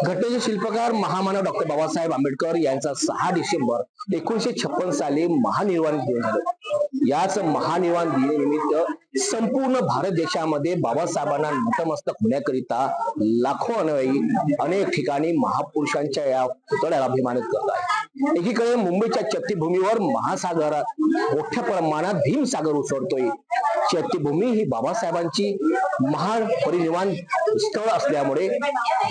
घटनेचे शिल्पकार महामानव डॉक्टर बाबासाहेब आंबेडकर यांचा 6 डिसेंबर 1956 साली महानिर्वाण दिन झालं। याच महानिर्वाण दिनानिमित्त संपूर्ण भारत देशामध्ये बाबासाहेबांना नतमस्तक होण्याकरिता लाखो अनुयायी अनेक ठिकाणी महापुरुषांच्या या पुतळ्याला अभिमानित करत आहेत। एकीकडे मुंबईच्या चैत्यभूमीवर महासागरात मोठ्या प्रमाणात भीमसागर उसळतोय। चैत्यभूमी ही बाबासाहेबांची महान परिनिर्वाण स्थळ असल्यामुळे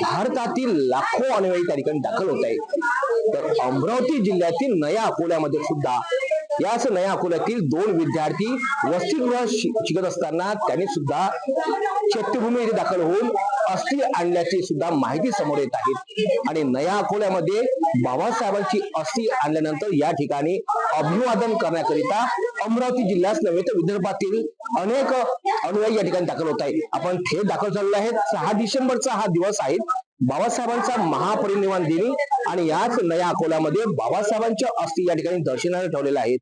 भारतातील लाखो अनुयायी त्या ठिकाणी दाखल होत आहेत। तर अमरावती जिल्ह्यातील नया अकोल्यामध्ये सुद्धा याच नया अकोल्यातील 2 विद्यार्थी वसतिगृहात शिकत असताना त्यांनी सुद्धा चैत्यभूमी येथे दाखल होऊन अस्थी आणल्याची सुद्धा माहिती समोर येत आहे। आणि नया अकोल्यामध्ये बाबासाहेबांची अस्थी आणल्यानंतर या ठिकाणी अभिवादन करण्याकरिता अमरावती जिल्ह्यात नव्हे तर विदर्भातील अनेक अनुयायी या ठिकाणी दाखल होत आहेत। आपण थेट दाखल झालेलो आहे। 6 डिसेंबरचा हा दिवस आहे बाबासाहेबांचा महापरिनिर्वाण दिनी आणि याच नया अकोल्यामध्ये बाबासाहेबांच्या अस्थी या ठिकाणी दर्शनाला ठेवलेल्या आहेत।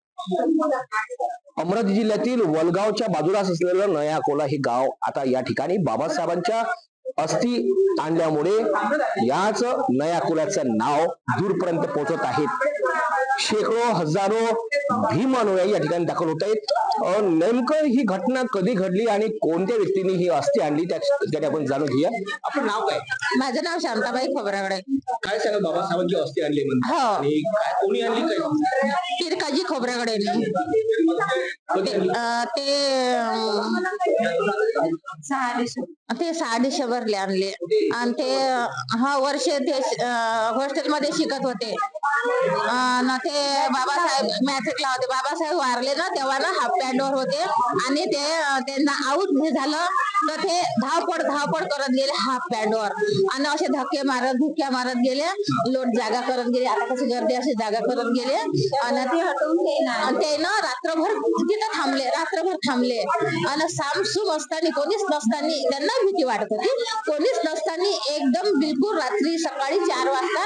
अमरावती जिल्ह्यातील वलगावच्या बाजूलाच असलेलं नया अकोला हे गाव आता या ठिकाणी बाबासाहेबांच्या अस्थी आणल्यामुळे याच नया अकोल्याचं नाव दूरपर्यंत पोहोचत आहेत। शेकडो हजारो भीम अनुयायी या ठिकाणी दाखल होत आहेत। नेमकं ही घटना कधी घडली आणि कोणत्या व्यक्तीने ही अस्थी आणली त्याने आपण जाणून घेऊया। आपलं नाव काय? माझं नाव शांताबाई खोब्रागडे। काय सांगा बाबासाहेबांची अस्थी आणली म्हणून आणि कोणी आणली काय? तिरकाजी खोब्रागडे ते 6 डिसेंबरला आणले आणि ते वर्ष ते हॉस्टेलमध्ये शिकत होते ना। ते बाबासाहेब मॅट्रिकला होते। बाबासाहेब वारले ना तेव्हा ना हाफ पॅन्टवर होते आणि ते त्यांना आऊट झालं तर ते धावपळ करत गेले हाफ पॅन्टवर आणि असे धुक्या मारत गेले। लोट जागा करत गेले। आता कशी गर्दी अशी जागा करत गेले आणि ते ना रात्रभर थांबले आणि सामसूम असताना कोणीच नसताना त्यांना भीती वाटत होती। कोणीच नसताना एकदम बिलकुल रात्री सकाळी 4 वाजता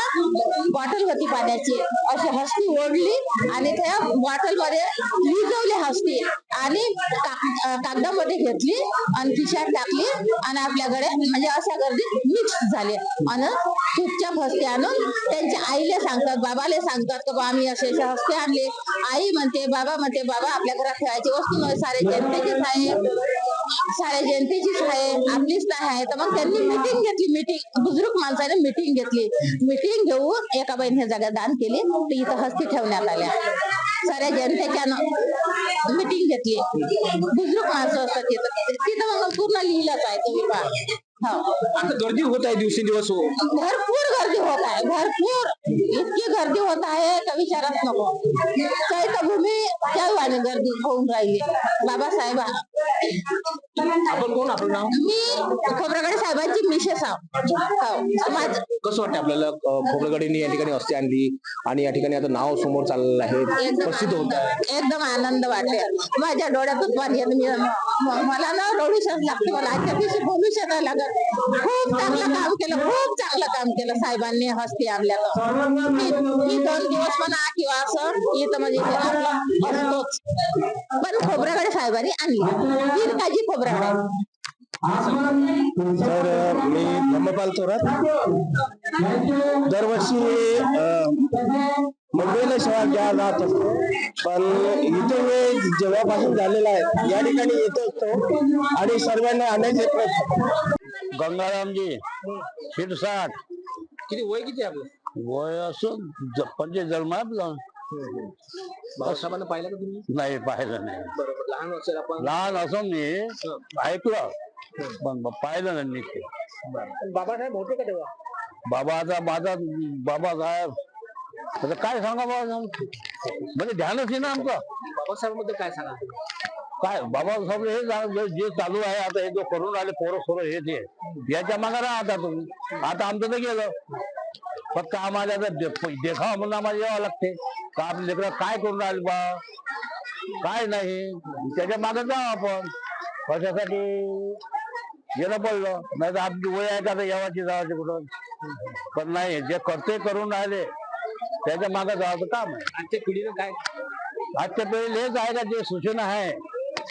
बॉटल होती पाण्याची अशी हस्ती ओढली आणि त्या बॉटल मध्ये विजवली हस्ती आणि कागदामध्ये घेतली आणि खिशात टाकली आणि आपल्याकडे म्हणजे अशा गर्दीत मिक्स झाले आणि चुपचाप हस्ती आणून त्यांच्या आईला सांगतात, बाबाला सांगतात की बा आम्ही असे हस्ती आणले। आई म्हणते बाबा आपल्या घरात ठेवायची वस्तू नाही, सारे जनतेचीच आहे, आपलीच नाही आहे। तर मग त्यांनी मीटिंग बुजुर्ग माणसाने मीटिंग घेऊन एका बहिणी जागा दान केली। तर इथं हस्ती ठेवण्यात आल्या। साऱ्या जनतेच्या मीटिंग घेतली। बुजुर्ग माणसं असतात तिथं मग पूर्ण लिहिलंच आहे तुम्ही पहा। आता गर्दी होत आहे दिवसेंदिवस भरपूर गर्दी होत आहे। भरपूर इतकी गर्दी होत आहे का विचारच नको। चैत्यभूमी त्यावाने गर्दी होऊन राहिली। बाबासाहेब आपण कोण? आपलं नाव? मी खोब्रागडे साहेबांची मिसेस आहोत। कसं वाटतं आपल्याला खोब्रागडेंनी या ठिकाणी अस्थी आणली आणि या ठिकाणी आता नाव समोर चाललेलं आहे, प्रसिद्ध होत आहे। एकदम आनंद वाटते। माझ्या डोळ्यातून पाणी येतं। मला ना रडूशच लागते। मला आजच्या दिवशी बोलूच नाही लागत। खूप चांगलं काम केलं साहेबांनी हस्ती आणल्याचं। मी 2 दिवस म्हणा किंवा असं इथं म्हणजे आपलं असतोच, पण खोब्रागडे साहेबांनी आणली। तिरकाजी खोब्रागडे। तर मी धम्मपाल थोरात दरवर्षी मुंबईला सेवा घ्या जात असतो, पण इथे वेळ जेव्हापासून झालेला आहे या ठिकाणी येतो असतो आणि सर्वांना आणायचे प्रयत्न। गंगारामजी शिरसाट। किती वय किती आपलं? वय असं 25 जन्म आपलं। बाबासाहेबांना पाहिलं का तुम्ही? नाही, पाहिलं नाही। बरोबर, लहान असेल आपण? लहान असं मी ऐकलं पण पाहिलं नाही नीट। बाबासाहेब होते का तेव्हा? माझा बाबासाहेब आता काय सांगा बाबा, म्हणजे ध्यानच आहे ना आमचं। बाबासाहेबांबद्दल काय सांगा? काय बाबासाहेब हे जे चालू आहे आता, हे जो करून आले पोरं हे ते याच्या मागे राहता तुम्ही। आता आमचं तर गेलं, फक्त आम्हाला देखावा म्हणून आम्हाला यावं लागते का आपल्या लेकरं काय करून राहिले बा, काय नाही त्याच्या मागे जाऊ आपण। कशासाठी गेलं पडलं, नाही तर आपली वय आहे का यावाची जावाची कुठं, पण नाही जे करते करून राहिले त्याच्या मागे जायचं काम आहे। आजच्या पिढीनं काय? आजच्या पिढीला हेच आहे का जे सूचना आहे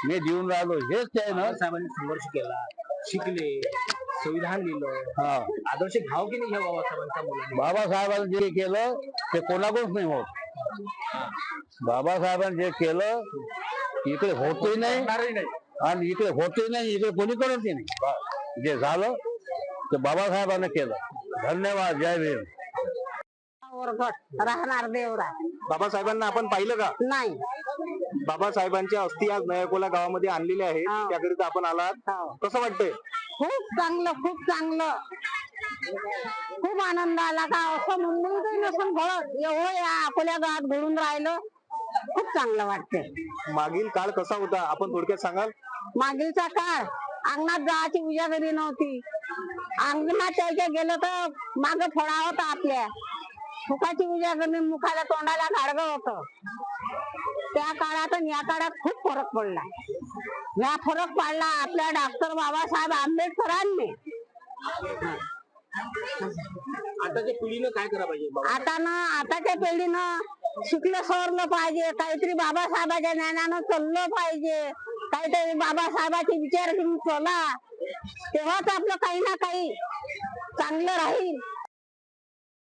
मी देऊन राहिलो हेच ते आहे ना। साहेबांनी संघर्ष केला, शिकले, संविधान लिहिलं, हा आदर्श घ्याव की नाही ह्या बाबासाहेबांच्या मुलांनी? बाबासाहेबांनी जे केलं ते कोणाकडूनच नाही होत. बाबासाहेबांनी जे केलं इकडे होतही नाही आणि इकडे होतही नाही, इकडे कोणी करत नाही. जे झालं ते बाबासाहेबांनी केलं. धन्यवाद. जय भीम. राहणार देवरा बाबासाहेबांना आपण पाहिलं का? नाही. बाबासाहेबांच्या अस्थी आज नयाकोला गावामध्ये आणलेल्या आहेत, त्याकरिता आपण आलात. कसं वाटतंय? खूप चांगलं, खूप चांगलं, खूप आनंद आला. का असं मुंबईत नसून घडत एवढं या अकोल्या गावात घडून राहिलं. खूप चांगलं वाटते. मागील काळ कसा होता आपण थोडक्यात सांगाल? मागीलचा काळ अंगणात जायची उजागरी नव्हती. अंगणात त्याच्या गेलं तर माग फळा होता आपल्या मुखाची उजागरी, मुखाला तोंडाला गाडगं होत. त्या काळात आणि या काळात खूप फरक पडला. या फरक पडला आपल्या डॉक्टर बाबासाहेब आंबेडकरांनी. आताच्या पिढीनं काय करायला पाहिजे? आताच्या पिढीनं शिकलं सवरलं पाहिजे, काहीतरी बाबासाहेबाच्या ज्ञानानं चाललं पाहिजे, काहीतरी बाबासाहेबाचे विचार घेऊन चला, तेव्हाच आपलं काही ना काही चांगलं राहील.